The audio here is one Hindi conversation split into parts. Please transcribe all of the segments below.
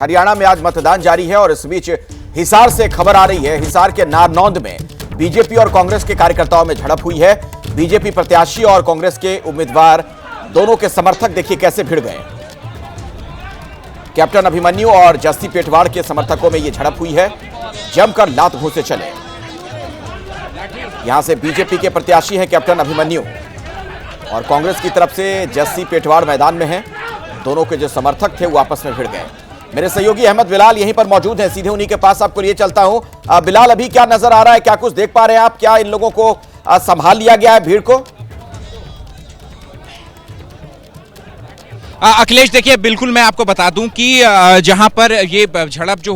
हरियाणा में आज मतदान जारी है और इस बीच हिसार से खबर आ रही है। हिसार के नारनौंद में बीजेपी और कांग्रेस के कार्यकर्ताओं में झड़प हुई है। बीजेपी प्रत्याशी और कांग्रेस के उम्मीदवार दोनों के समर्थक देखिए कैसे भिड़ गए। कैप्टन अभिमन्यु और जस्सी पेटवाड़ के समर्थकों में यह झड़प हुई है। जमकर लात घूंसे चले। यहां से बीजेपी के प्रत्याशी हैं कैप्टन अभिमन्यु और कांग्रेस की तरफ से जस्सी पेटवाड़ मैदान में हैं। दोनों के जो समर्थक थे वो आपस में भिड़ गए। मेरे सहयोगी अहमद बिलाल यहीं पर मौजूद हैं, सीधे उन्हीं के पास आपको लिए चलता हूं। बिलाल, अभी क्या नजर आ रहा है, क्या कुछ देख पा रहे हैं आप? क्या इन लोगों को संभाल लिया गया है, भीड़ को? अखिलेश, देखिए बिल्कुल मैं आपको बता दूं कि जहां पर ये झड़प जो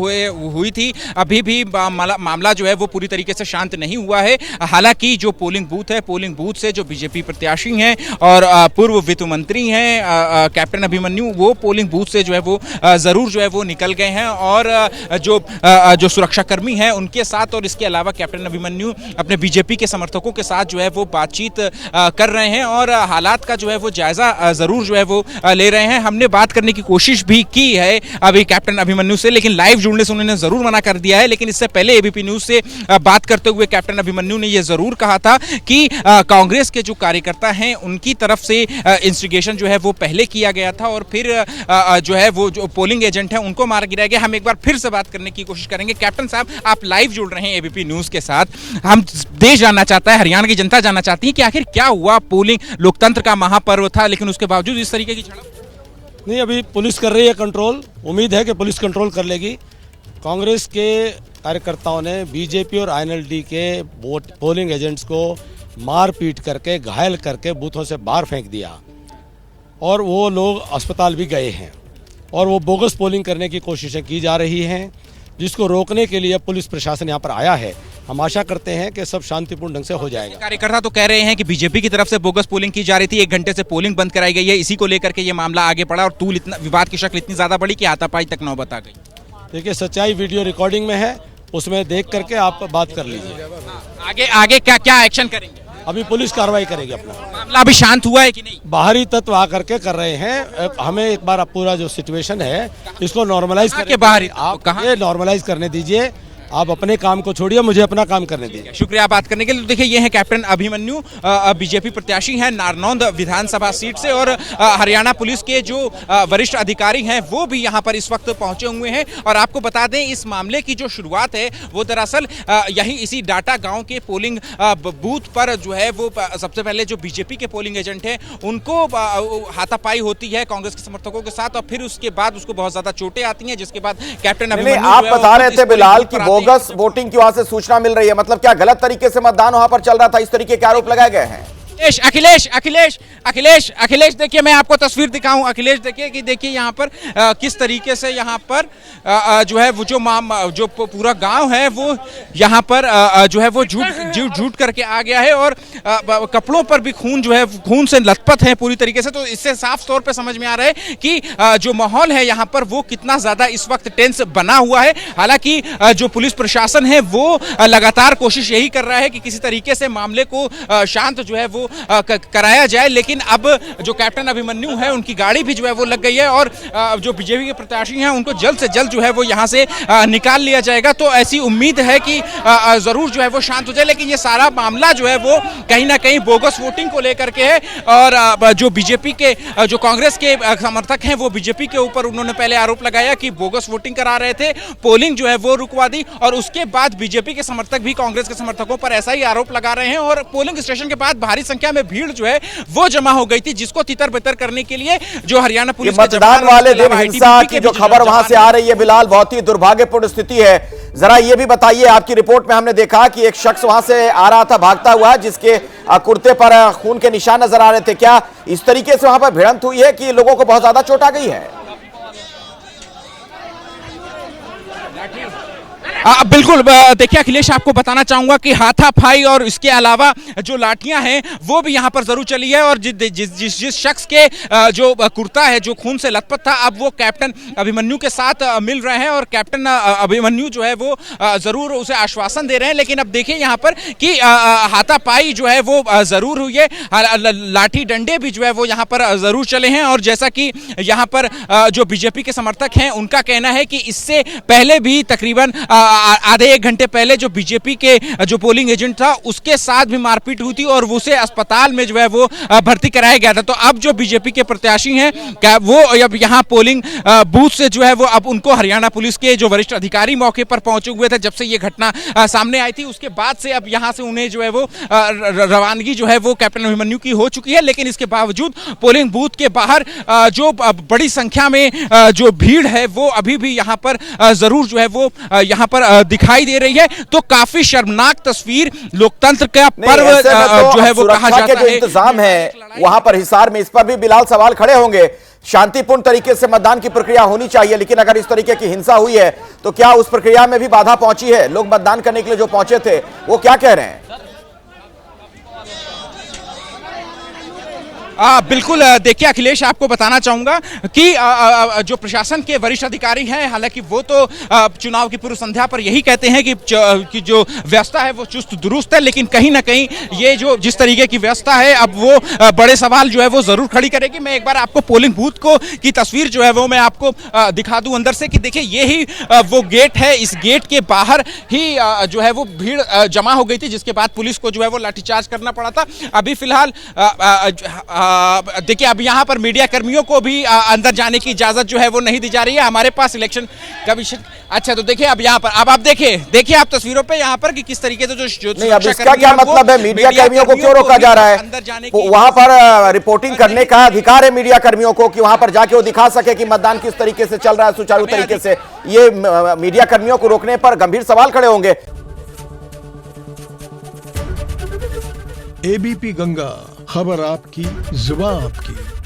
हुई थी, अभी भी मामला जो है वो पूरी तरीके से शांत नहीं हुआ है। हालांकि जो पोलिंग बूथ है, पोलिंग बूथ से जो बीजेपी प्रत्याशी हैं और पूर्व वित्त मंत्री हैं कैप्टन अभिमन्यु, वो पोलिंग बूथ से जो है वो जरूर जो है वो निकल गए हैं और जो सुरक्षाकर्मी हैं उनके साथ और इसके अलावा कैप्टन अभिमन्यु अपने बीजेपी के समर्थकों के साथ जो है वो बातचीत कर रहे हैं और हालात का जो है वो जायजा जरूर जो है वो ले रहे हैं। हमने बात करने की कोशिश भी की है अभी कैप्टन अभिमन्यु से, लेकिन लाइव जुड़ने से उन्होंने जरूर मना कर दिया है। लेकिन इससे पहले एबीपी न्यूज से बात करते हुए कैप्टन अभिमन्यु ने यह जरूर कहा था कि कांग्रेस के जो कार्यकर्ता हैं उनकी तरफ से इंस्टिगेशन जो है वो पहले किया गया था और फिर जो है वो जो पोलिंग एजेंट है उनको मार गिराया गया। हम एक बार फिर से बात करने की कोशिश करेंगे। कैप्टन साहब, आप लाइव जुड़ रहे हैं एबीपी न्यूज के साथ। हम देश जानना चाहता है, हरियाणा की जनता जानना चाहती है कि आखिर क्या हुआ। पोलिंग लोकतंत्र का महापर्व था, लेकिन उसके बावजूद इस तरीके की झड़प। नहीं, अभी पुलिस कर रही है कंट्रोल। उम्मीद है कि पुलिस कंट्रोल कर लेगी। कांग्रेस के कार्यकर्ताओं ने बीजेपी और आईएनएलडी के पोलिंग एजेंट्स को मार पीट करके, घायल करके बूथों से बाहर फेंक दिया और वो लोग अस्पताल भी गए हैं और वो बोगस पोलिंग करने की कोशिशें की जा रही हैं, जिसको रोकने के लिए पुलिस प्रशासन यहाँ पर आया है। हम आशा करते हैं कि सब शांतिपूर्ण ढंग से हो जाएगा। कार्यकर्ता तो कह रहे हैं कि बीजेपी की तरफ से बोगस पोलिंग की जा रही थी, 1 घंटे से पोलिंग बंद कराई गई है, इसी को लेकर के ये मामला आगे बढ़ा और तूल इतना विवाद की शक्ल इतनी ज्यादा बढ़ी कि हाथापाई तक नौबत आ गई। देखिए, सच्चाई वीडियो रिकॉर्डिंग में है, उसमें देख करके आप बात कर लीजिए। आगे क्या एक्शन करेंगे? अभी पुलिस कार्रवाई करेगी। अपना मामला अभी शांत हुआ है कि नहीं? बाहरी तत्व आकर के कर रहे हैं। हमें एक बार पूरा जो सिचुएशन है इसको नॉर्मलाइज करके बाहरी आप ये नॉर्मलाइज करने दीजिए। आप अपने काम को छोड़िए, मुझे अपना काम करने दीजिए। शुक्रिया बात करने के लिए। देखिए, ये है कैप्टन अभिमन्यु, बीजेपी प्रत्याशी हैं नारनौंद विधानसभा सीट से और हरियाणा पुलिस के जो वरिष्ठ अधिकारी हैं वो भी यहां पर इस वक्त पहुंचे हुए हैं। और आपको बता दें, इस मामले की जो शुरुआत है वो दरअसल यही इसी डाटा गांव के पोलिंग बूथ पर जो है वो सबसे पहले जो बीजेपी के पोलिंग एजेंट हैं उनको हाथापाई होती है कांग्रेस के समर्थकों के साथ और फिर उसके बाद उसको बहुत ज्यादा चोटें आती हैं, जिसके बाद कैप्टन अभिमन्यु आप बता रहे थे बिलाल की बोगस वोटिंग की वहां से सूचना मिल रही है, मतलब क्या गलत तरीके से मतदान वहां पर चल रहा था, इस तरीके के आरोप लगाए गए हैं? अखिलेश देखिए, मैं आपको तस्वीर दिखाऊं। अखिलेश देखिए कि देखिए यहाँ पर किस तरीके से यहाँ पर जो है वो जो पूरा गांव है वो यहाँ पर जो है वो झूठ करके आ गया है और कपड़ों पर भी खून जो है खून से लथपथ है पूरी तरीके से। तो इससे साफ तौर पे समझ में आ रहा है कि जो माहौल है यहाँ पर वो कितना ज्यादा इस वक्त टेंस बना हुआ है। हालांकि जो पुलिस प्रशासन है वो लगातार कोशिश यही कर रहा है कि किसी तरीके से मामले को शांत जो है वो कराया जाए, लेकिन अब जो कैप्टन अभिमन्यु है उनकी गाड़ी भी जो है वो लग गई है और जो बीजेपी के प्रत्याशी हैं उनको जल्द से जल्द जो है वो यहां से निकाल लिया जाएगा। तो ऐसी उम्मीद है कि जरूर जो है वो शांत हो जाए, लेकिन ये सारा मामला जो है वो कहीं ना कहीं बोगस वोटिंग को लेकर के है और जो बीजेपी के जो कांग्रेस के समर्थक हैं वो बीजेपी के ऊपर उन्होंने पहले आरोप लगाया कि बोगस वोटिंग करा रहे थे, पोलिंग जो है वो रुकवा दी और उसके बाद बीजेपी के समर्थक भी कांग्रेस के समर्थकों पर ऐसा ही आरोप लगा रहे हैं और पोलिंग स्टेशन के बाद भारी संख्या में भीड़ जो है वो जमा हो गई थी, जिसको तितर बितर करने के लिए जो हरियाणा पुलिस मतदान वाले दिन हिंसा की जो खबर वहां से आ रही है बिलाल, बहुत ही दुर्भाग्यपूर्ण स्थिति है। जरा ये भी बताइए, आपकी रिपोर्ट में हमने देखा कि एक शख्स वहां से आ रहा था भागता हुआ, जिसके कुर्ते पर खून के निशान नजर आ रहे थे। क्या इस तरीके से वहां पर भिड़ंत हुई है कि लोगों को बहुत ज्यादा चोट आ गई है? बिल्कुल देखिए अखिलेश, आपको बताना चाहूंगा कि हाथापाई और इसके अलावा जो लाठियां हैं वो भी यहां पर जरूर चली है। और जिस शख्स के जो कुर्ता है जो खून से लथपथ था, अब वो कैप्टन अभिमन्यु के साथ मिल रहे हैं और कैप्टन अभिमन्यु जो है वो जरूर उसे आश्वासन दे रहे हैं। लेकिन अब देखिए यहां पर कि हाथापाई जो है वो जरूर हुई है, लाठी डंडे भी जो है वो यहां पर जरूर चले हैं। और जैसा कि यहां पर जो बीजेपी के समर्थक हैं उनका कहना है कि इससे पहले भी तकरीबन आधे एक घंटे पहले जो बीजेपी के जो पोलिंग एजेंट था उसके साथ भी मारपीट हुई थी और उसे अस्पताल में जो है वो भर्ती कराया गया था। तो अब जो बीजेपी के प्रत्याशी हैं क्या वो अब यहाँ पोलिंग बूथ से जो है वो अब उनको हरियाणा पुलिस के जो वरिष्ठ अधिकारी मौके पर पहुंचे हुए थे जब से ये घटना सामने आई थी, उसके बाद से अब यहाँ से उन्हें जो है वो रवानगी जो है वो कैप्टन अभिमन्यु की हो चुकी है। लेकिन इसके बावजूद पोलिंग बूथ के बाहर जो बड़ी संख्या में जो भीड़ है वो अभी भी यहाँ पर जरूर जो है वो यहाँ पर दिखाई दे रही है। तो काफी शर्मनाक तस्वीर, लोकतंत्र का पर्व जो है वो कहा जाता है। इंतजाम है वहां पर हिसार में, इस पर भी बिलाल सवाल खड़े होंगे। शांतिपूर्ण तरीके से मतदान की प्रक्रिया होनी चाहिए, लेकिन अगर इस तरीके की हिंसा हुई है तो क्या उस प्रक्रिया में भी बाधा पहुंची है? लोग मतदान करने के लिए जो पहुंचे थे वो क्या कह रहे हैं? बिल्कुल देखिए अखिलेश, आपको बताना चाहूंगा कि जो प्रशासन के वरिष्ठ अधिकारी हैं, हालांकि वो तो चुनाव की पूर्व संध्या पर यही कहते हैं कि जो व्यवस्था है वो चुस्त दुरुस्त है, लेकिन कहीं ना कहीं ये जो जिस तरीके की व्यवस्था है अब वो बड़े सवाल जो है वो जरूर खड़ी करेगी। मैं एक बार आपको पोलिंग बूथ की तस्वीर जो है वो मैं आपको दिखा दूं अंदर से कि देखिए ये ही वो गेट है। इस गेट के बाहर ही जो है वो भीड़ जमा हो गई थी, जिसके बाद पुलिस को जो है वो लाठीचार्ज करना पड़ा था। अभी फिलहाल देखिए अब यहाँ पर मीडिया कर्मियों को भी अंदर जाने की इजाजत जो है वो नहीं दी जा रही है। हमारे पास इलेक्शन कमीशन, अच्छा तो देखिए अब यहाँ पर अब आप देखिए आप तस्वीरों पे यहाँ पर कि किस तरीके से जो नहीं, अब इसका क्या मतलब है? मीडिया कर्मियों को क्यों रोका जा रहा है? अंदर जाने की वहां पर रिपोर्टिंग करने का अधिकार है मीडिया कर्मियों को कि वहां पर जाके वो दिखा सके कि मतदान किस तरीके से चल रहा है सुचारू तरीके से। ये मीडिया कर्मियों को रोकने पर गंभीर सवाल खड़े होंगे। एबीपी गंगा, खबर आपकी, जुबान आपकी।